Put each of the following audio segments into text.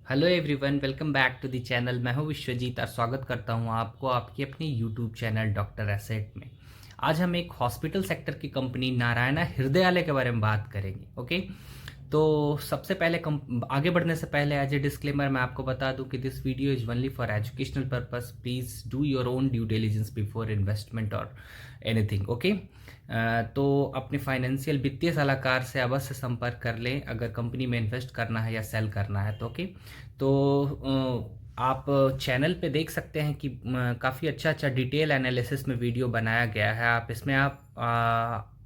Hello everyone, welcome back to the channel. मैं हूं विश्वजीत और स्वागत करता हूं आपको आपके अपने यूट्यूब चैनल डॉक्टर एसेट में। आज हम एक हॉस्पिटल सेक्टर की कंपनी नारायणा हृदयालय के बारे में बात करेंगे। ओके, तो सबसे पहले आगे बढ़ने से पहले एज ए डिस्क्लेमर मैं आपको बता दूं कि this video is only for educational purpose. Please do your own due diligence before investment और एनीथिंग। ओके, तो अपने फाइनेंशियल वित्तीय सलाहकार से अवश्य संपर्क कर लें अगर कंपनी में इन्वेस्ट करना है या सेल करना है तो। ओके, तो आप चैनल पे देख सकते हैं कि काफ़ी अच्छा डिटेल एनालिसिस में वीडियो बनाया गया है। आप इसमें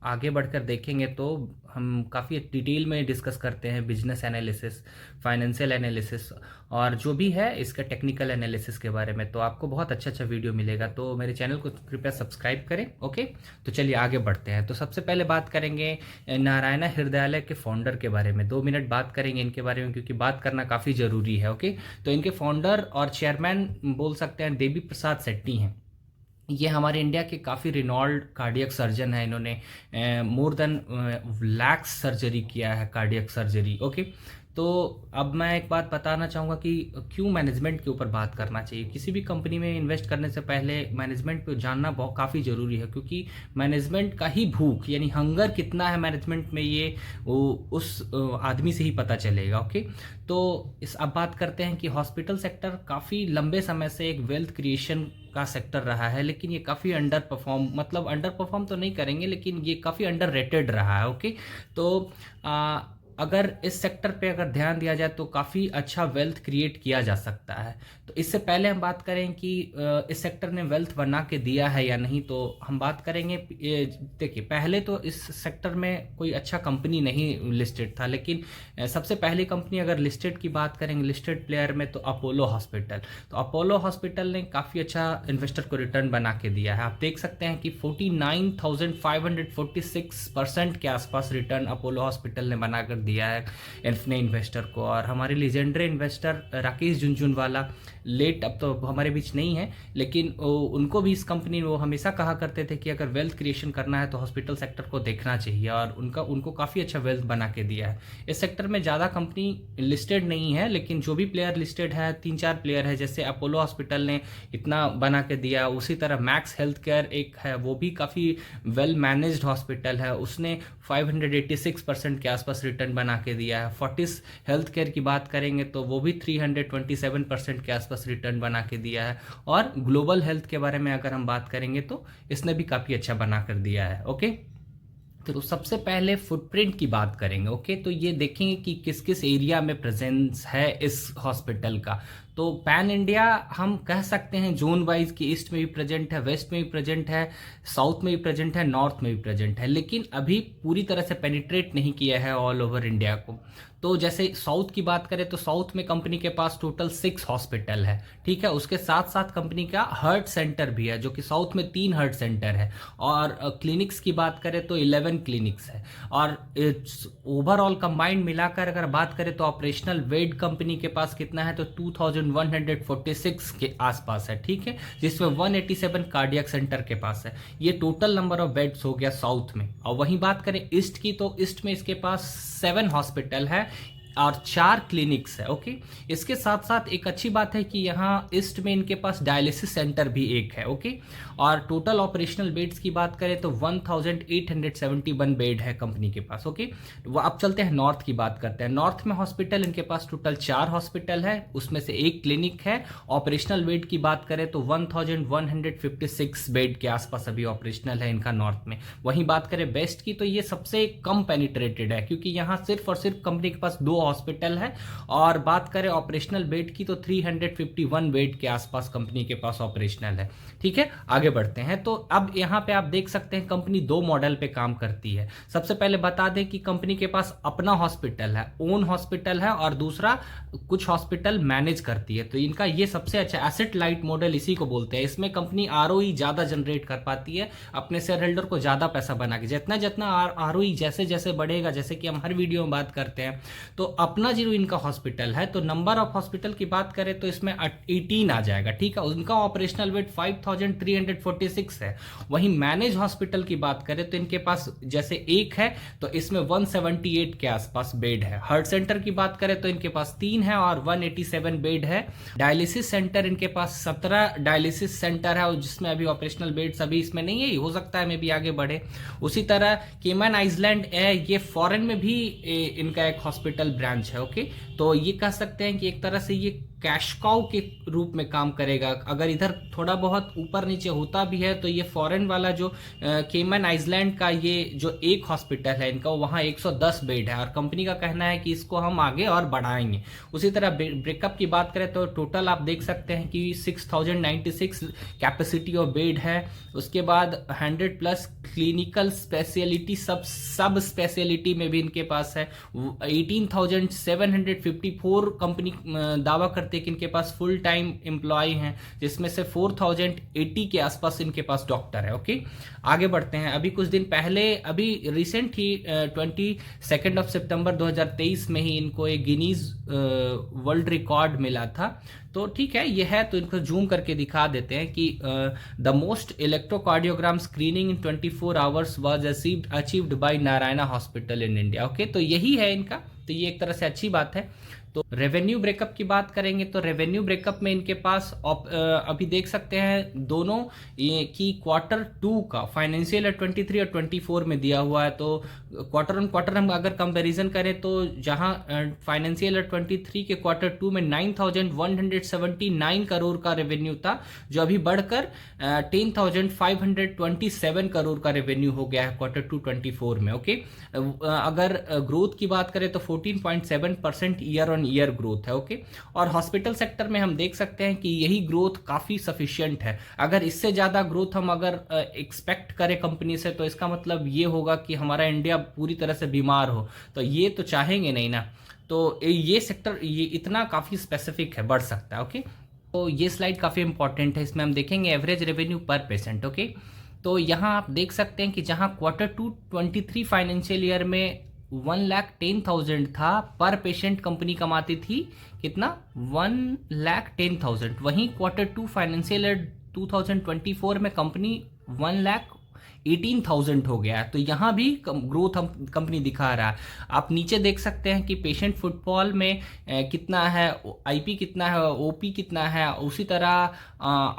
आगे बढ़कर देखेंगे तो हम काफ़ी डिटेल में डिस्कस करते हैं बिजनेस एनालिसिस, फाइनेंशियल एनालिसिस और जो भी है इसका टेक्निकल एनालिसिस के बारे में। तो आपको बहुत अच्छा वीडियो मिलेगा, तो मेरे चैनल को कृपया सब्सक्राइब करें। ओके, तो चलिए आगे बढ़ते हैं। तो सबसे पहले बात करेंगे नारायणा हृदयालय के फाउंडर के बारे में। 2 मिनट बात करेंगे इनके बारे में क्योंकि बात करना काफ़ी ज़रूरी है। ओके, तो इनके फाउंडर और चेयरमैन बोल सकते हैं देवी प्रसाद शेट्टी हैं। ये हमारे इंडिया के काफ़ी रिनॉल्ड कार्डियक सर्जन है। इन्होंने मोर देन लैक्स सर्जरी किया है, कार्डियक सर्जरी। ओके, तो अब मैं एक बात बताना चाहूँगा कि क्यों मैनेजमेंट के ऊपर बात करना चाहिए। किसी भी कंपनी में इन्वेस्ट करने से पहले मैनेजमेंट पे जानना बहुत काफ़ी ज़रूरी है, क्योंकि मैनेजमेंट का ही भूख यानी हंगर कितना है मैनेजमेंट में, ये उस आदमी से ही पता चलेगा। ओके, तो अब बात करते हैं कि हॉस्पिटल सेक्टर काफ़ी लंबे समय से एक वेल्थ क्रिएशन का सेक्टर रहा है, लेकिन ये काफ़ी अंडर परफॉर्म तो नहीं करेंगे, लेकिन ये काफ़ी अंडर रेटेड रहा है। ओके, तो अगर इस सेक्टर पे अगर ध्यान दिया जाए तो काफ़ी अच्छा वेल्थ क्रिएट किया जा सकता है। तो इससे पहले हम बात करें कि इस सेक्टर ने वेल्थ बना के दिया है या नहीं, तो हम बात करेंगे। देखिए, पहले तो इस सेक्टर में कोई अच्छा कंपनी नहीं लिस्टेड था, लेकिन सबसे पहली कंपनी अगर लिस्टेड की बात करेंगे, लिस्टेड प्लेयर में, तो अपोलो हॉस्पिटल। तो अपोलो हॉस्पिटल ने काफ़ी अच्छा इन्वेस्टर को रिटर्न बना के दिया है। आप देख सकते हैं कि 49,546% के आसपास रिटर्न अपोलो हॉस्पिटल ने बनाकर दिया है अपने इन्वेस्टर को। और हमारे legendary investor Rakesh Jhunjhunwala late अब तो हमारे बीच नहीं है, लेकिन उनको भी इस कंपनी में वो हमेशा कहा करते थे कि अगर वेल्थ क्रिएशन करना है तो हॉस्पिटल सेक्टर को देखना चाहिए, और उनको काफ़ी अच्छा वेल्थ बना के दिया है। इस सेक्टर में ज़्यादा कंपनी लिस्टेड नहीं है, लेकिन जो भी प्लेयर लिस्टेड है 3-4 प्लेयर है। जैसे अपोलो हॉस्पिटल ने इतना बना के दिया, उसी तरह मैक्स हेल्थ केयर एक है, वो भी काफ़ी वेल मैनेज्ड हॉस्पिटल है, उसने 586% के आसपास रिटर्न बना के दिया है। फोर्टिस हेल्थ केयर की बात करेंगे तो वो भी 327% के आसपास रिटर्न बना के दिया है। और ग्लोबल हेल्थ के बारे में अगर हम बात करेंगे तो इसने भी काफ़ी अच्छा बना कर दिया है। ओके, तो सबसे पहले फुटप्रिंट की बात करेंगे। ओके, तो ये देखेंगे कि किस किस एरिया में प्रेजेंस है इस हॉस्पिटल का। तो पैन इंडिया हम कह सकते हैं जोन वाइज कि ईस्ट में भी प्रेजेंट है, वेस्ट में भी प्रेजेंट है, साउथ में भी प्रेजेंट है, नॉर्थ में भी प्रेजेंट है, लेकिन अभी पूरी तरह से पेनिट्रेट नहीं किया है ऑल ओवर इंडिया को। तो जैसे साउथ की बात करें तो साउथ में कंपनी के पास टोटल 6 हॉस्पिटल है। ठीक है, उसके साथ साथ कंपनी का हार्ट सेंटर भी है, जो कि साउथ में 3 हार्ट सेंटर है। और क्लिनिक्स की बात करें तो 11 क्लिनिक्स है। और ओवरऑल कंबाइंड मिलाकर अगर बात करें तो ऑपरेशनल बेड कंपनी के पास कितना है, तो 2146 के आसपास है। ठीक है, जिसमें 187 कार्डियक सेंटर के पास है। ये टोटल नंबर ऑफ बेड्स हो गया साउथ में। और वहीं बात करें ईस्ट की तो ईस्ट में इसके पास 7 हॉस्पिटल है और 4 क्लिनिक्स है। ओके, इसके साथ साथ एक अच्छी बात है कि यहाँ ईस्ट में इनके पास डायलिसिस सेंटर भी एक है। ओके, और टोटल ऑपरेशनल बेड्स की बात करें तो 1871 बेड है कंपनी के पास। ओके, वो अब चलते हैं नॉर्थ की बात करते हैं। नॉर्थ में हॉस्पिटल इनके पास टोटल 4 हॉस्पिटल है, उसमें से 1 क्लिनिक है। ऑपरेशनल बेड की बात करें तो 1156 बेड के आसपास अभी ऑपरेशनल है इनका नॉर्थ में। वहीं बात करें वेस्ट की तो ये सबसे कम पेनिट्रेटेड है, क्योंकि यहाँ सिर्फ और सिर्फ कंपनी के पास 2 हॉस्पिटल है। और बात करें ऑपरेशनल बेड की तो 351 बेड के आसपास कंपनी के पास ऑपरेशनल है। ठीक है, आगे बढ़ते हैं। तो अब यहाँ पे आप देख सकते हैं कंपनी 2 मॉडल पे काम करती है। सबसे पहले बता दें कि कंपनी के पास अपना हॉस्पिटल है, ओन हॉस्पिटल है, और दूसरा कुछ हॉस्पिटल मैनेज करती है। तो इनका ये सबसे अच्छा एसेट लाइट मॉडल इसी को बोलते हैं। इसमें कंपनी आरओई ज्यादा जनरेट कर पाती है, अपने शेयर होल्डर को ज्यादा पैसा बना के। जितना जितना आरओई जैसे जैसे बढ़ेगा, जैसे कि हम हर वीडियो में बात करते हैं, तो अपना जो इनका हॉस्पिटल है, तो नंबर ऑफ हॉस्पिटल की बात करें तो इसमें 18 आ जाएगा, ठीक है। उनका ऑपरेशनल बेड 5346 है। वहीं मैनेज हॉस्पिटल की बात करें तो इनके पास जैसे एक है तो इसमें 178 के आसपास बेड है। हार्ट सेंटर की बात करें तो इनके पास 3 है और 187 बेड है। डायलिसिस सेंटर इनके पास 17 डायलिसिस सेंटर है, जिसमें अभी ऑपरेशनल बेड्स अभी इसमें नहीं है, हो सकता है मे भी आगे बढ़े। उसी तरह केमन आइलैंड है, ये फॉरेन में भी इनका एक हॉस्पिटल ब्रांच है, ओके। तो ये कह सकते हैं कि एक तरह से ये कैश काउ के रूप में काम करेगा। अगर इधर थोड़ा बहुत ऊपर नीचे होता भी है तो ये फॉरेन वाला जो केमन आइलैंड का ये जो एक हॉस्पिटल है इनका, वहाँ 110 बेड है और कंपनी का कहना है कि इसको हम आगे और बढ़ाएंगे। उसी तरह ब्रेकअप की बात करें तो टोटल आप देख सकते हैं कि 6096 कैपेसिटी ऑफ बेड है। उसके बाद 100+ क्लिनिकल स्पेशलिटी सब स्पेशलिटी में भी इनके पास है। 18,754 कंपनी दावा करते हैं कि इनके पास फुल टाइम एम्प्लॉय हैं, जिसमें से 4080 के आसपास इनके पास डॉक्टर है, ओके। आगे बढ़ते हैं। अभी कुछ दिन पहले, अभी रिसेंट ही 22 सितंबर 2023 में ही इनको एक गिनीज वर्ल्ड रिकॉर्ड मिला था। तो ठीक है, ये है तो इनको जूम करके दिखा देते हैं कि the most electrocardiogram screening in 24 hours was achieved by Narayana hospital in India, okay. तो यही है इनका, तो ये एक तरह से अच्छी बात है। तो रेवेन्यू ब्रेकअप की बात करेंगे तो रेवेन्यू ब्रेकअप में इनके पास अभी देख सकते हैं दोनों ये कि Q2 का फाइनेंशियल 23 और 24 में दिया हुआ है। तो क्वार्टर ऑन क्वार्टर हम अगर कंपैरिजन करें तो जहां फाइनेंशियल 23 के Q2 में 9179 करोड़ का रेवेन्यू था, जो अभी बढ़कर 10,527 करोड़ का रेवेन्यू हो गया है Q2 24 में, ओके। अगर ग्रोथ की बात करें तो 14.7% ईयर ऑन ईयर ग्रोथ है, ओके। और हॉस्पिटल सेक्टर में हम देख सकते हैं कि यही ग्रोथ काफी सफिशिएंट है। अगर इससे ज्यादा ग्रोथ हम अगर एक्सपेक्ट करें कंपनी से तो इसका मतलब ये होगा कि हमारा इंडिया पूरी तरह से बीमार हो, तो ये तो चाहेंगे नहीं ना। तो ये सेक्टर ये इतना काफी स्पेसिफिक है, बढ़ सकता है, ओके। तो ये स्लाइड काफी इंपॉर्टेंट है, इसमें हम देखेंगे एवरेज रेवेन्यू पर पेशेंट, ओके। तो यहाँ आप देख सकते हैं कि जहाँ Q2 23 फाइनेंशियल ईयर में 1,10,000 था पर पेशेंट, कंपनी कमाती थी कितना 1,10,000। वहीं Q2 फाइनेंशियल ईयर 2024 में कंपनी 1,18,000 हो गया। तो यहाँ भी ग्रोथ हम कंपनी दिखा रहा है। आप नीचे देख सकते हैं कि पेशेंट फुटफॉल में कितना है, आईपी कितना है, ओपी कितना है। उसी तरह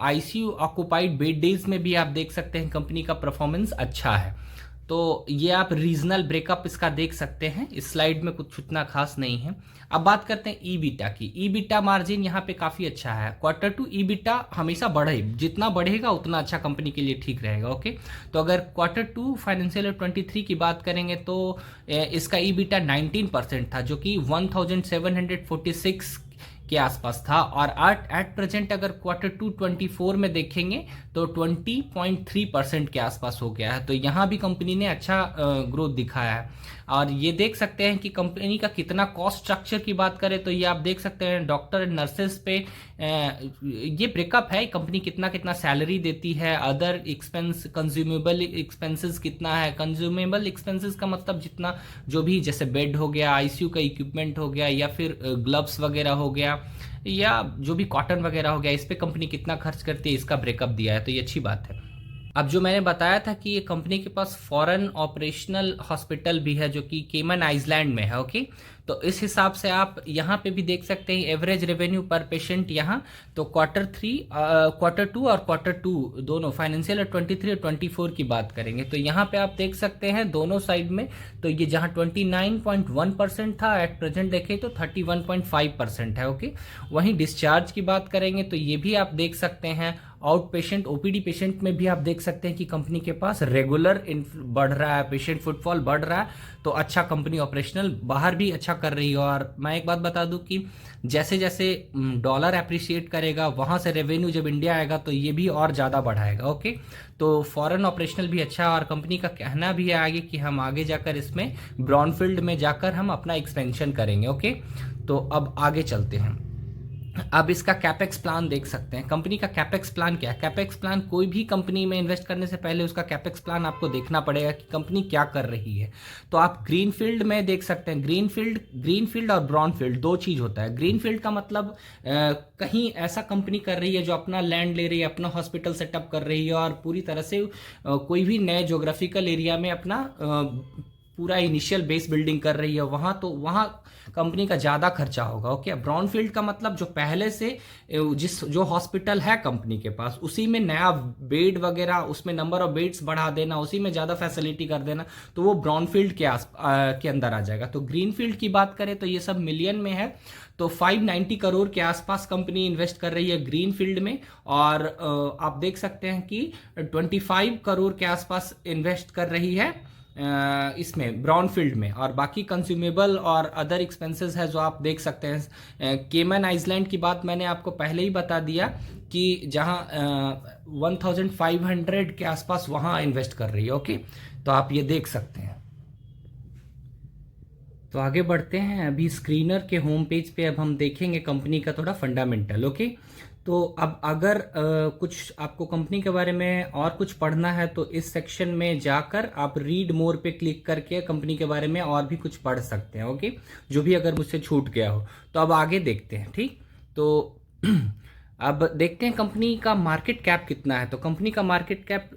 आईसीयू ऑक्युपाइड बेड डेज में भी आप देख सकते हैं कंपनी का परफॉर्मेंस अच्छा है। तो ये आप रीजनल ब्रेकअप इसका देख सकते हैं, इस स्लाइड में कुछ उतना खास नहीं है। अब बात करते हैं ईबिटा की। ईबिटा मार्जिन यहाँ पे काफी अच्छा है। Q2 ईबिटा हमेशा बढ़े, जितना बढ़ेगा उतना अच्छा कंपनी के लिए ठीक रहेगा, ओके। तो अगर Q2 फाइनेंशियल 23 की बात करेंगे तो इसका ईबिटा 19% था, जो कि 1746 के आसपास था। और एट प्रेजेंट अगर Q2 24 में देखेंगे तो 20.3% के आसपास हो गया है। तो यहाँ भी कंपनी ने अच्छा ग्रोथ दिखाया है। और ये देख सकते हैं कि कंपनी का कितना कॉस्ट स्ट्रक्चर की बात करें तो ये आप देख सकते हैं डॉक्टर नर्सेस पे ये ब्रेकअप है, कंपनी कितना कितना सैलरी देती है। अदर एक्सपेंस, कंज्यूमेबल एक्सपेंसेस कितना है। कंज्यूमेबल एक्सपेंसेस का मतलब जितना जो भी, जैसे बेड हो गया, आईसीयू का इक्विपमेंट हो गया, या फिर ग्लव्स वगैरह हो गया, या जो भी कॉटन वगैरह हो गया, इस पे कंपनी कितना खर्च करती है, इसका ब्रेकअप दिया है। तो ये अच्छी बात है। अब जो मैंने बताया था कि ये कंपनी के पास फॉरेन ऑपरेशनल हॉस्पिटल भी है, जो कि केमन आइलैंड में है, ओके। तो इस हिसाब से आप यहाँ पे भी देख सकते हैं एवरेज रेवेन्यू पर पेशेंट यहाँ। तो Q2 और Q2 दोनों फाइनेंशियल 23 और 24 की बात करेंगे तो यहाँ पे आप देख सकते हैं दोनों साइड में। तो ये जहाँ 29.1% था, एट प्रेजेंट देखें तो 31.5% है, ओके। वहीं डिस्चार्ज की बात करेंगे तो ये भी आप देख सकते हैं। आउट पेशेंट, ओपीडी पेशेंट में भी आप देख सकते हैं कि कंपनी के पास रेगुलर बढ़ रहा है, पेशेंट फुटफॉल बढ़ रहा है। तो अच्छा कंपनी ऑपरेशनल बाहर भी अच्छा कर रही है। और मैं एक बात बता दूं कि जैसे जैसे डॉलर अप्रिशिएट करेगा, वहां से रेवेन्यू जब इंडिया आएगा तो ये भी और ज़्यादा बढ़ाएगा, ओके। तो फॉरेन ऑपरेशनल भी अच्छा, और कंपनी का कहना भी है आगे कि हम आगे जाकर इसमें ब्राउनफील्ड में जाकर हम अपना एक्सपेंशन करेंगे, ओके। तो अब आगे चलते हैं। अब इसका कैपेक्स प्लान देख सकते हैं। कंपनी का कैपेक्स प्लान क्या है? कैपेक्स प्लान, कोई भी कंपनी में इन्वेस्ट करने से पहले उसका कैपेक्स प्लान आपको देखना पड़ेगा कि कंपनी क्या कर रही है। तो आप ग्रीनफील्ड में देख सकते हैं। ग्रीनफील्ड और ब्राउनफील्ड दो चीज़ होता है। ग्रीनफील्ड का मतलब कहीं ऐसा कंपनी कर रही है जो अपना लैंड ले रही है, अपना हॉस्पिटल सेटअप कर रही है और पूरी तरह से कोई भी नए जोग्राफिकल एरिया में अपना पूरा इनिशियल बेस बिल्डिंग कर रही है, वहाँ तो वहाँ कंपनी का ज़्यादा खर्चा होगा। ओके। ब्राउन फील्ड का मतलब जो पहले से जो हॉस्पिटल है कंपनी के पास, उसी में नया बेड वगैरह, उसमें नंबर ऑफ बेड्स बढ़ा देना, उसी में ज़्यादा फैसिलिटी कर देना, तो वो ब्राउन फील्ड के अंदर आ जाएगा। तो ग्रीन फील्ड की बात करें तो ये सब मिलियन में है। तो 590 करोड़ के आसपास कंपनी इन्वेस्ट कर रही है ग्रीन फील्ड में, और आप देख सकते हैं कि 25 करोड़ के आसपास इन्वेस्ट कर रही है इसमें ब्राउन फील्ड में। और बाकी कंज्यूमेबल और अदर एक्सपेंसेस है जो आप देख सकते हैं। केमन आइलैंड की बात मैंने आपको पहले ही बता दिया कि जहां 1500 के आसपास वहां इन्वेस्ट कर रही है। ओके, तो आप ये देख सकते हैं। तो आगे बढ़ते हैं। अभी स्क्रीनर के होम पेज पे अब हम देखेंगे कंपनी का थोड़ा फंडामेंटल। ओके, तो अब अगर कुछ आपको कंपनी के बारे में और कुछ पढ़ना है तो इस सेक्शन में जाकर आप रीड मोर पे क्लिक करके कंपनी के बारे में और भी कुछ पढ़ सकते हैं। ओके, जो भी अगर मुझसे छूट गया हो। तो अब आगे देखते हैं। ठीक, तो अब देखते हैं कंपनी का मार्केट कैप कितना है। तो कंपनी का मार्केट कैप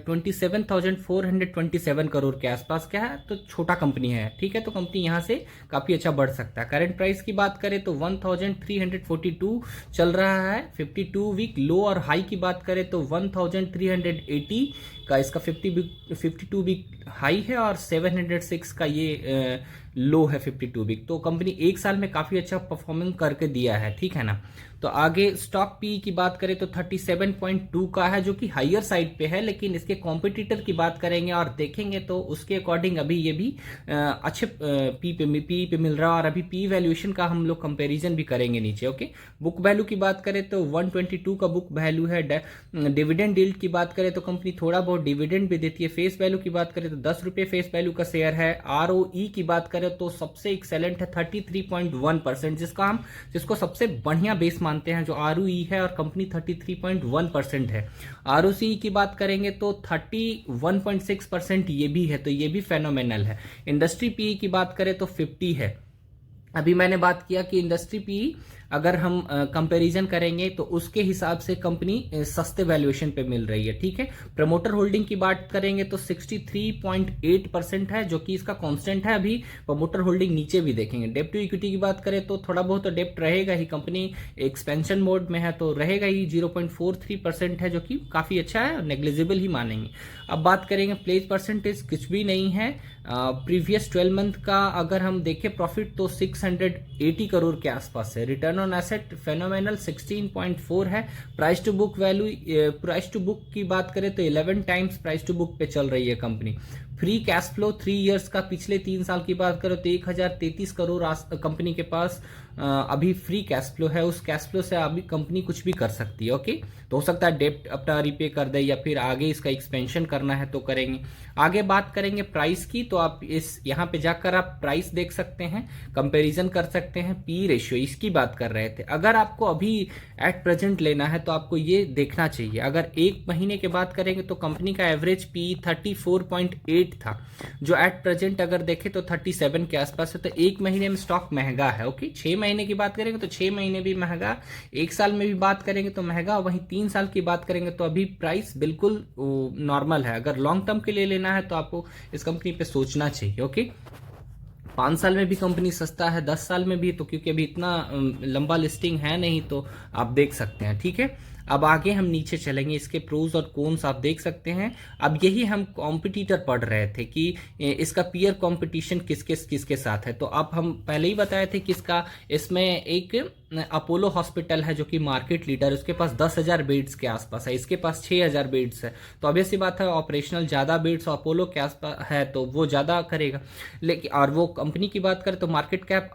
27,427 करोड़ के आसपास क्या है, तो छोटा कंपनी है। ठीक है, तो कंपनी यहाँ से काफ़ी अच्छा बढ़ सकता है। करंट प्राइस की बात करें तो 1342 चल रहा है। 52 वीक लो और हाई की बात करें तो 1380 का इसका 52 वीक हाई है और 706 का ये लो है 52 वीक। तो कंपनी एक साल में काफ़ी अच्छा परफॉर्मेंस करके दिया है। ठीक है ना। तो आगे स्टॉक पी की बात करें तो 37.2 का है, जो कि हायर साइड पे है। लेकिन इसके कॉम्पिटिटर की बात करेंगे और देखेंगे तो उसके अकॉर्डिंग अभी ये भी अच्छे पी पे मिल रहा है। और अभी पी वैल्यूएशन का हम लोग कंपैरिजन भी करेंगे नीचे। ओके, बुक वैल्यू की बात करें तो 122 का बुक वैल्यू है। डिविडेंड यील्ड की बात करें तो कंपनी थोड़ा बहुत डिविडेंड भी देती है। फेस वैल्यू की बात करें तो 10 रुपये फेस वैल्यू का शेयर है। ROE की बात करें तो सबसे एक्सेलेंट है 33.1%, जिसको सबसे बढ़िया बेस मानते हैं जो ROE है, और कंपनी 33.1% है। ROCE की बात करेंगे तो 31.6% ये भी है, तो ये भी फेनोमेनल है। इंडस्ट्री पीई की बात करें तो 50 है। अभी मैंने बात किया कि इंडस्ट्री पीई अगर हम कंपैरिजन करेंगे तो उसके हिसाब से कंपनी सस्ते वैल्यूएशन पे मिल रही है। ठीक है। प्रमोटर होल्डिंग की बात करेंगे तो 63.8% है, जो कि इसका कांस्टेंट है। अभी प्रमोटर होल्डिंग नीचे भी देखेंगे। डेप्ट टू इक्विटी की बात करें तो थोड़ा बहुत तो डेप्ट रहेगा ही, कंपनी एक्सपेंशन मोड में है तो रहेगा ही। 0.43% है, जो कि काफ़ी अच्छा है, नेग्लिजिबल ही मानेंगे। अब बात करेंगे प्लेज परसेंटेज, कुछ भी नहीं है। प्रीवियस 12 मंथ का अगर हम देखें प्रॉफिट तो 680 करोड़ के आसपास है। रिटर्न ऑन एसेट फेनोमेनल 16.4 है। प्राइस टू बुक की बात करें तो 11 टाइम्स प्राइस टू बुक पे चल रही है company. Free cash flow 3 years का, पिछले 3 साल की बात करो तो 1033 करोड़ कंपनी के पास अभी फ्री कैश फ्लो है। उस कैश फ्लो से अभी कंपनी कुछ भी कर सकती है। ओके, तो हो सकता है डेप्ट अपना रिपे कर दे या फिर आगे इसका एक्सपेंशन करना है तो करेंगे। आगे बात करेंगे प्राइस की, तो आप इस यहाँ पे जाकर आप प्राइस देख सकते हैं, कंपैरिजन कर सकते हैं। पी रेशियो इसकी बात कर रहे थे। अगर आपको अभी एट प्रेजेंट लेना है तो आपको ये देखना चाहिए। अगर एक महीने के बात करेंगे तो कंपनी का एवरेज पी 34.8 था, जो एट प्रेजेंट अगर देखें तो 37 के आसपास है। तो एक महीने में स्टॉक महंगा है। ओके, 6 महीने की बात करेंगे तो 6 महीने भी महंगा, एक साल में भी बात करेंगे तो महंगा, वहीं 3 साल की बात करेंगे तो अभी प्राइस बिल्कुल नॉर्मल है। अगर लॉन्ग टर्म के लिए लेना है तो आपको इस कंपनी पे सोचना चाहिए। ओके, 5 साल में भी कंपनी सस्ता है, 10 साल में भी, तो क्योंकि अभी इतना लंबा लिस्टिंग है नहीं, तो आप देख सकते हैं। ठीक है, अब आगे हम नीचे चलेंगे। इसके प्रोज और कॉन्स आप देख सकते हैं। अब यही हम कॉम्पिटिटर पढ़ रहे थे कि इसका पीयर कंपटीशन किसके साथ है। तो अब हम पहले ही बताए थे कि इसमें एक अपोलो हॉस्पिटल है जो कि मार्केट लीडर, उसके पास 10,000 बेड्स के आसपास है, इसके पास 6,000 बेड्स है। तो ऑब्वियस सी बात है, ऑपरेशनल ज़्यादा बेड्स अपोलो के आसपास है तो वो ज़्यादा करेगा। लेकिन और वो कंपनी की बात करें तो मार्केट कैप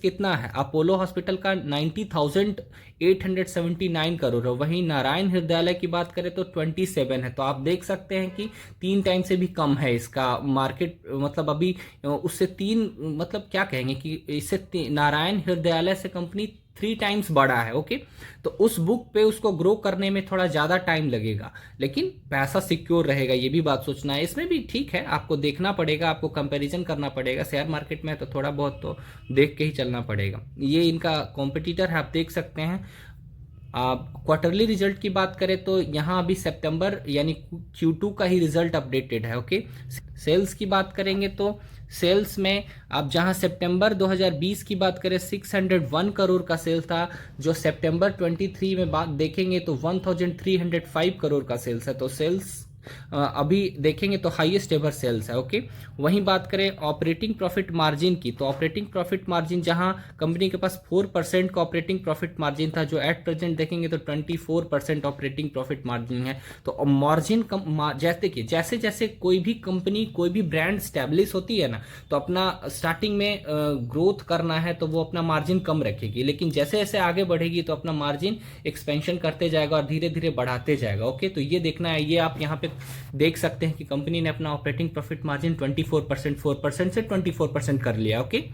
कितना है, अपोलो हॉस्पिटल का 90,879 9 करोड़ है। वहीं नारायण हृदयालय की बात करें तो 27 है। तो आप देख सकते हैं कि 3 टाइम से भी कम है इसका मार्केट, मतलब अभी उससे 3, मतलब क्या कहेंगे कि इससे नारायण हृदयालय से कंपनी 3 टाइम्स बड़ा है। ओके, तो उस बुक पे उसको ग्रो करने में थोड़ा ज़्यादा टाइम लगेगा, लेकिन पैसा सिक्योर रहेगा, ये भी बात सोचना है। इसमें भी ठीक है, आपको देखना पड़ेगा, आपको कंपैरिजन करना पड़ेगा। शेयर मार्केट में तो थोड़ा बहुत तो देख के ही चलना पड़ेगा। ये इनका कॉम्पिटिटर है, आप देख सकते हैं। आप क्वार्टरली रिजल्ट की बात करें तो यहाँ अभी सितंबर यानी Q2 का ही रिजल्ट अपडेटेड है। ओके, सेल्स की बात करेंगे तो सेल्स में आप जहां सितंबर 2020 की बात करें 601 करोड़ का सेल था, जो सितंबर 23 में बात देखेंगे तो 1305 करोड़ का सेल्स है। तो सेल्स अभी देखेंगे तो हाईएस्ट एवर सेल्स है। ओके, वहीं बात करें ऑपरेटिंग प्रॉफिट मार्जिन की, तो ऑपरेटिंग प्रॉफिट मार्जिन जहां कंपनी के पास 4% का ऑपरेटिंग प्रॉफिट मार्जिन था, जो एट प्रेजेंट देखेंगे तो 24% ऑपरेटिंग प्रॉफिट मार्जिन है। तो मार्जिन जैसे कि जैसे जैसे कोई भी कंपनी, कोई भी ब्रांड स्टैब्लिश होती है ना, तो अपना स्टार्टिंग में ग्रोथ करना है तो वो अपना मार्जिन कम रखेगी, लेकिन जैसे जैसे आगे बढ़ेगी तो अपना मार्जिन एक्सपेंशन करते जाएगा और धीरे धीरे बढ़ाते जाएगा। ओके, तो ये देखना है। ये आप यहाँ पे देख सकते हैं कि कंपनी ने अपना ऑपरेटिंग प्रॉफिट मार्जिन 24%, 4% से 24% कर लिया। ओके,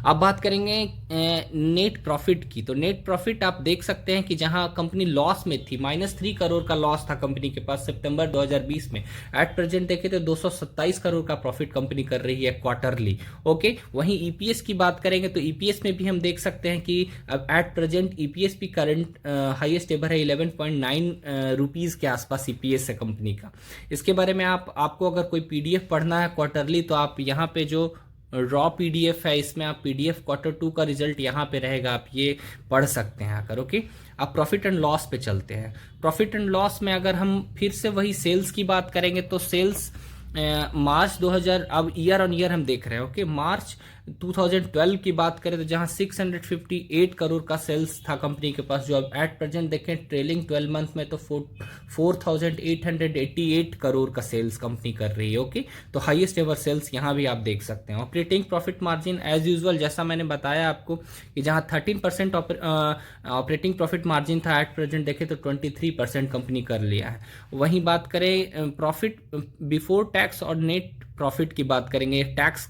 अब बात करेंगे नेट प्रॉफिट की। तो नेट प्रॉफिट आप देख सकते हैं कि जहां कंपनी लॉस में थी, -3 करोड़ का लॉस था कंपनी के पास सितंबर 2020 में, एट प्रेजेंट देखें तो 227 करोड़ का प्रॉफिट कंपनी कर रही है क्वार्टरली। ओके, वहीं ईपीएस की बात करेंगे तो ईपीएस में भी हम देख सकते हैं कि अब एट प्रेजेंट ईपीएस भी करंट हाईएस्ट एवर है, 11.9 रुपीज़ के आसपास ईपीएस है कंपनी का। इसके बारे में आपको अगर कोई पीडीएफ पढ़ना है क्वार्टरली, तो आप यहाँ पे जो रॉ पीडीएफ है, इसमें आप पीडीएफ Q2 का रिजल्ट यहाँ पे रहेगा, आप ये पढ़ सकते हैं आकर। ओके, अब प्रॉफिट एंड लॉस पे चलते हैं। प्रॉफिट एंड लॉस में अगर हम फिर से वही सेल्स की बात करेंगे तो सेल्स मार्च 2000, अब ईयर ऑन ईयर हम देख रहे हैं। ओके, मार्च 2012 की बात करें तो जहां 658 करोड़ का सेल्स था कंपनी के पास, जो अब एट प्रेजेंट देखें ट्रेलिंग 12 मंथ में तो 4888 करोड़ का सेल्स कंपनी कर रही है। ओके, तो हाईएस्ट एवर सेल्स यहां भी आप देख सकते हैं। Operating profit margin as usual जैसा मैंने बताया आपको कि जहां 13% ऑपरेटिंग प्रॉफिट मार्जिन था, एट प्रेजेंट देखें तो 23% कंपनी कर लिया है। वहीं बात करें प्रॉफिट बिफोर टैक्स और नेट प्रॉफिट की बात करेंगे टैक्स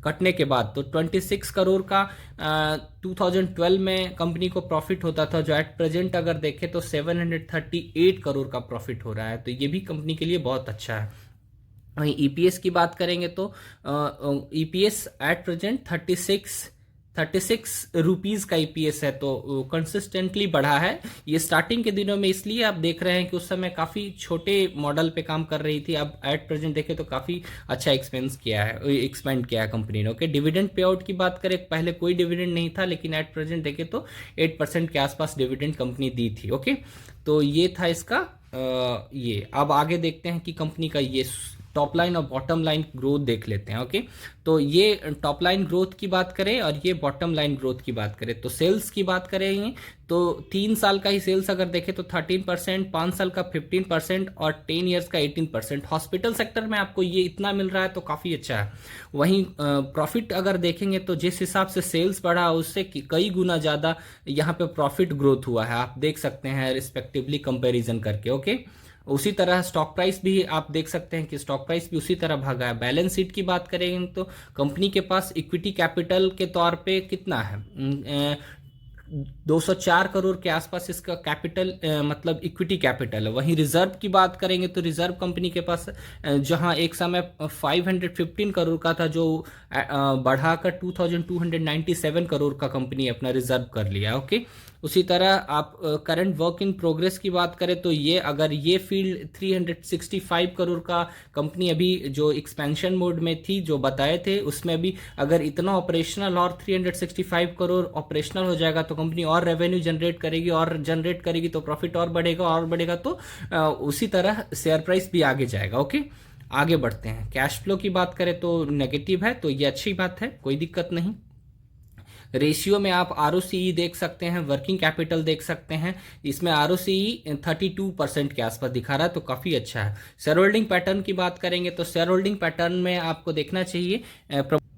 कटने के बाद, तो 26 करोड़ का 2012 में कंपनी को प्रॉफिट होता था, जो एट प्रेजेंट अगर देखें तो 738 करोड़ का प्रॉफिट हो रहा है। तो ये भी कंपनी के लिए बहुत अच्छा है। वहीं ईपीएस की बात करेंगे तो ईपीएस एट प्रेजेंट 36 रुपीज़ का ईपीएस है, तो कंसिस्टेंटली बढ़ा है। ये स्टार्टिंग के दिनों में इसलिए आप देख रहे हैं कि उस समय काफ़ी छोटे मॉडल पे काम कर रही थी, अब एट प्रेजेंट देखें तो काफ़ी अच्छा एक्सपेंड किया है कंपनी ने। ओके, डिविडेंड पे आउट की बात करें, पहले कोई डिविडेंड नहीं था, लेकिन एट प्रेजेंट देखें तो 8% के आसपास डिविडेंड कंपनी दी थी। ओके, तो ये था इसका ये। अब आगे देखते हैं कि कंपनी का ये टॉप लाइन और बॉटम लाइन ग्रोथ देख लेते हैं। ओके, तो ये टॉप लाइन ग्रोथ की बात करें और ये बॉटम लाइन ग्रोथ की बात करें, तो सेल्स की बात करेंगे तो 3 साल का ही सेल्स अगर देखें तो 13%, 5 साल का 15% और 10 ईयर्स का 18%। हॉस्पिटल सेक्टर में आपको ये इतना मिल रहा है तो काफ़ी अच्छा है। वहीं प्रॉफिट अगर देखेंगे तो जिस हिसाब से सेल्स बढ़ा उससे कई गुना ज़्यादा यहाँ पे प्रॉफिट ग्रोथ हुआ है, आप देख सकते हैं रिस्पेक्टिवली कंपेरिजन करके। ओके, उसी तरह स्टॉक प्राइस भी आप देख सकते हैं कि स्टॉक प्राइस भी उसी तरह भागा है। बैलेंस शीट की बात करेंगे तो कंपनी के पास इक्विटी कैपिटल के तौर पे कितना है, 204 करोड़ के आसपास इसका कैपिटल मतलब इक्विटी कैपिटल है। वहीं रिजर्व की बात करेंगे तो रिजर्व कंपनी के पास जहां एक समय 515 करोड़ का था, जो बढ़ाकर 2297 करोड़ का कंपनी अपना रिजर्व कर लिया। ओके, उसी तरह आप करंट वर्क इन प्रोग्रेस की बात करें तो ये अगर ये फील्ड 365 करोड़ का कंपनी अभी जो एक्सपेंशन मोड में थी, जो बताए थे उसमें भी अगर इतना ऑपरेशनल और 365 करोड़ ऑपरेशनल हो जाएगा तो कंपनी और रेवेन्यू जनरेट करेगी तो प्रॉफिट और बढ़ेगा तो उसी तरह शेयर प्राइस भी आगे जाएगा। ओके, आगे बढ़ते हैं। कैश फ्लो की बात करें तो नेगेटिव है, तो ये अच्छी बात है, कोई दिक्कत नहीं। रेशियो में आप आरओसीई देख सकते हैं, वर्किंग कैपिटल देख सकते हैं, इसमें आरओसीई 32% के आसपास दिखा रहा है, तो काफ़ी अच्छा है। शेयर होल्डिंग पैटर्न की बात करेंगे तो शेयर होल्डिंग पैटर्न में आपको देखना चाहिए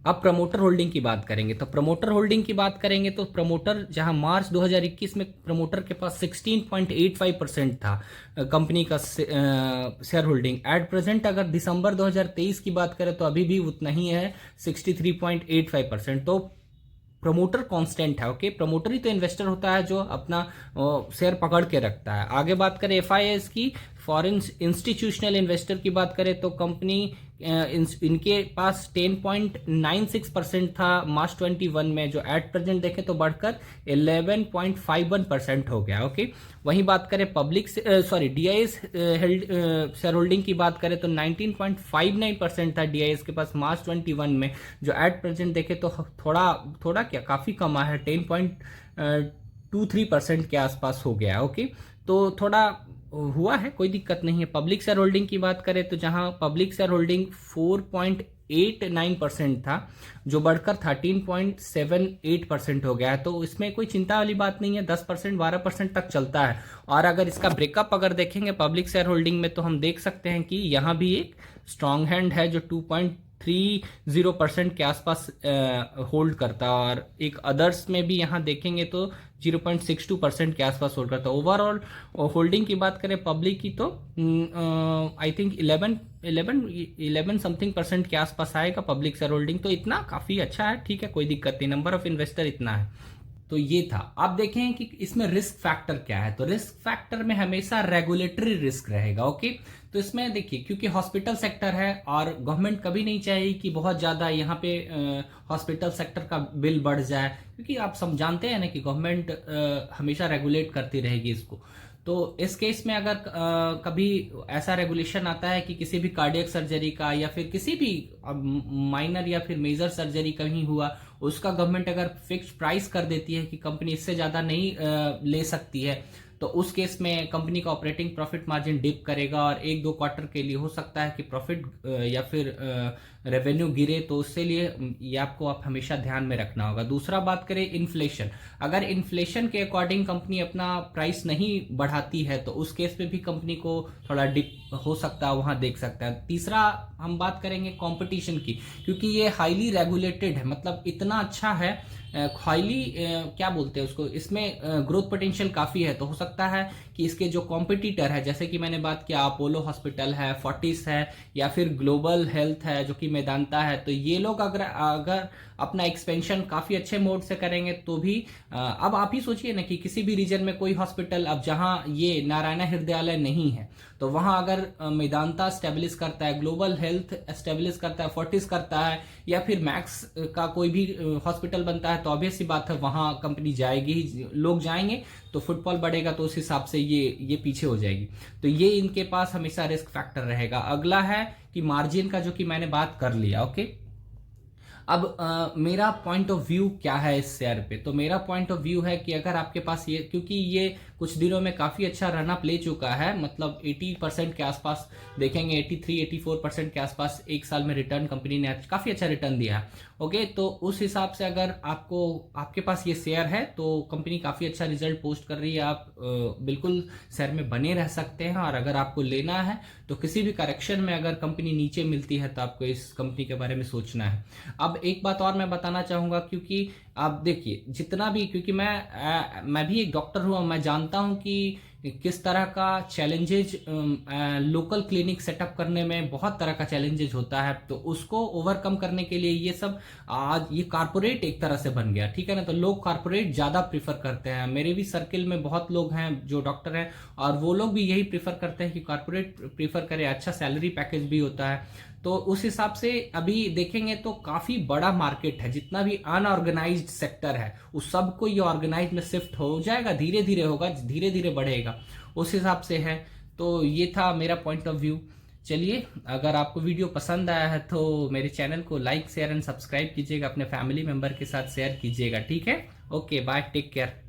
अब प्रमोटर होल्डिंग की बात करेंगे। तो प्रमोटर होल्डिंग की बात करेंगे तो प्रमोटर जहां मार्च 2021 में प्रमोटर के पास 16.85% था कंपनी का शेयर होल्डिंग। एट प्रेजेंट अगर दिसंबर 2023 की बात करें तो अभी भी उतना ही है, 63.85%। तो प्रमोटर कांस्टेंट है। ओके, प्रमोटर ही तो इन्वेस्टर होता है जो अपना शेयर पकड़ के रखता है। आगे बात करें एफआईआईज की, फॉरेन इंस्टीट्यूशनल इन्वेस्टर की बात करें तो कंपनी इनके पास 10.96% था मार्च 21 में, जो एट प्रेजेंट देखें तो बढ़कर 11.51% हो गया। ओके, वहीं बात करें पब्लिक डीआईएस शेयर होल्डिंग की बात करें तो 19.59% था डीआईएस के पास मार्च 21 में, जो एट प्रेजेंट देखें तो थोड़ा क्या काफ़ी कमा है, 10.23% के आसपास हो गया। ओके, तो थोड़ा हुआ है, कोई दिक्कत नहीं है। पब्लिक शेयर होल्डिंग की बात करें तो जहां पब्लिक शेयर होल्डिंग 4.89% था, जो बढ़कर 13.78% हो गया है। तो इसमें कोई चिंता वाली बात नहीं है, 10% 12% तक चलता है। और अगर इसका ब्रेकअप अगर देखेंगे पब्लिक शेयर होल्डिंग में तो हम देख सकते हैं कि यहाँ भी एक स्ट्रॉन्ग हैंड है जो 2.30% के आसपास होल्ड करता है, और एक अदर्स में भी यहाँ देखेंगे तो 0.62% के आसपास होल्ड करता है। ओवरऑल होल्डिंग की बात करें पब्लिक की तो आई थिंक 11 समथिंग % के आसपास आएगा पब्लिक शेयर होल्डिंग। तो इतना काफ़ी अच्छा है, ठीक है, कोई दिक्कत नहीं, नंबर ऑफ इन्वेस्टर इतना है। तो ये था। आप देखें कि इसमें रिस्क फैक्टर क्या है। तो रिस्क फैक्टर में हमेशा रेगुलेटरी रिस्क रहेगा। ओके, तो इसमें देखिए क्योंकि हॉस्पिटल सेक्टर है और गवर्नमेंट कभी नहीं चाहेगी कि बहुत ज़्यादा यहाँ पे हॉस्पिटल सेक्टर का बिल बढ़ जाए, क्योंकि आप सब जानते हैं ना कि गवर्नमेंट हमेशा रेगुलेट करती रहेगी इसको। तो इस केस में अगर कभी ऐसा रेगुलेशन आता है कि किसी भी कार्डियक सर्जरी का या फिर किसी भी माइनर या फिर मेजर सर्जरी कहीं हुआ, उसका गवर्नमेंट अगर फिक्स प्राइस कर देती है कि कंपनी इससे ज़्यादा नहीं ले सकती है, तो उस केस में कंपनी का ऑपरेटिंग प्रॉफिट मार्जिन डिप करेगा और 1-2 क्वार्टर के लिए हो सकता है कि प्रॉफिट या फिर रेवेन्यू गिरे। तो उससे लिए ये आपको हमेशा ध्यान में रखना होगा। दूसरा बात करें इन्फ्लेशन, अगर इन्फ्लेशन के अकॉर्डिंग कंपनी अपना प्राइस नहीं बढ़ाती है तो उस केस में भी कंपनी को थोड़ा डिप हो सकता है, वहां देख सकता है। तीसरा हम बात करेंगे कंपटीशन की, क्योंकि ये हाईली रेगुलेटेड है, मतलब इतना अच्छा है, हाईली क्या बोलते हैं उसको, इसमें ग्रोथ पोटेंशियल काफ़ी है। तो हो सकता है कि इसके जो कॉम्पिटिटर है, जैसे कि मैंने बात किया अपोलो हॉस्पिटल है, फोर्टिस है, या फिर ग्लोबल हेल्थ है जो कि मेदांता है, तो ये लोग अगर अपना एक्सपेंशन काफ़ी अच्छे मोड से करेंगे तो भी अब आप ही सोचिए ना कि किसी भी रीजन में कोई हॉस्पिटल, अब जहां ये नारायण हृदयालय नहीं है तो वहां अगर मेदांता स्टेब्लिश करता है, ग्लोबल हेल्थ स्टेब्लिश करता है, फोर्टिस करता है, या फिर मैक्स का कोई भी हॉस्पिटल बनता है, तो ऑब्वियस सी बात है वहां कंपनी जाएगी, लोग जाएंगे तो फुटफॉल बढ़ेगा, तो उस हिसाब से ये पीछे हो जाएगी। तो ये इनके पास हमेशा रिस्क फैक्टर रहेगा। अगला है कि मार्जिन का, जो कि मैंने बात कर लिया। ओके, अब मेरा पॉइंट ऑफ व्यू क्या है इस शेयर पे। तो मेरा पॉइंट ऑफ व्यू है कि अगर आपके पास ये, क्योंकि ये कुछ दिनों में काफ़ी अच्छा रनअप ले चुका है, मतलब 80% के आसपास देखेंगे, 83-84% के आसपास एक साल में रिटर्न कंपनी ने काफ़ी अच्छा रिटर्न दिया है। ओके, तो उस हिसाब से अगर आपके पास ये शेयर है तो कंपनी काफ़ी अच्छा रिजल्ट पोस्ट कर रही है, आप बिल्कुल शेयर में बने रह सकते हैं। और अगर आपको लेना है तो किसी भी करेक्शन में अगर कंपनी नीचे मिलती है तो आपको इस कंपनी के बारे में सोचना है। अब एक बात और मैं बताना चाहूँगा, क्योंकि आप देखिए जितना भी, क्योंकि मैं भी एक डॉक्टर हूँ, मैं जानता हूँ कि किस तरह का चैलेंजेज लोकल क्लिनिक सेटअप करने में बहुत तरह का चैलेंजेज होता है। तो उसको ओवरकम करने के लिए ये सब आज ये कारपोरेट एक तरह से बन गया, ठीक है ना। तो लोग कारपोरेट ज़्यादा प्रीफर करते हैं, मेरे भी सर्किल में बहुत लोग हैं जो डॉक्टर हैं और वो लोग भी यही प्रीफर करते हैं कि कारपोरेट प्रीफर करें, अच्छा सैलरी पैकेज भी होता है। तो उस हिसाब से अभी देखेंगे तो काफ़ी बड़ा मार्केट है, जितना भी अनऑर्गेनाइज्ड सेक्टर है उस सबको ये ऑर्गेनाइज में शिफ्ट हो जाएगा, धीरे धीरे होगा, धीरे धीरे बढ़ेगा, उस हिसाब से है। तो ये था मेरा पॉइंट ऑफ व्यू। चलिए, अगर आपको वीडियो पसंद आया है तो मेरे चैनल को लाइक शेयर एंड सब्सक्राइब कीजिएगा, अपने फैमिली मेंबर के साथ शेयर कीजिएगा, ठीक है। Okay, bye, take care.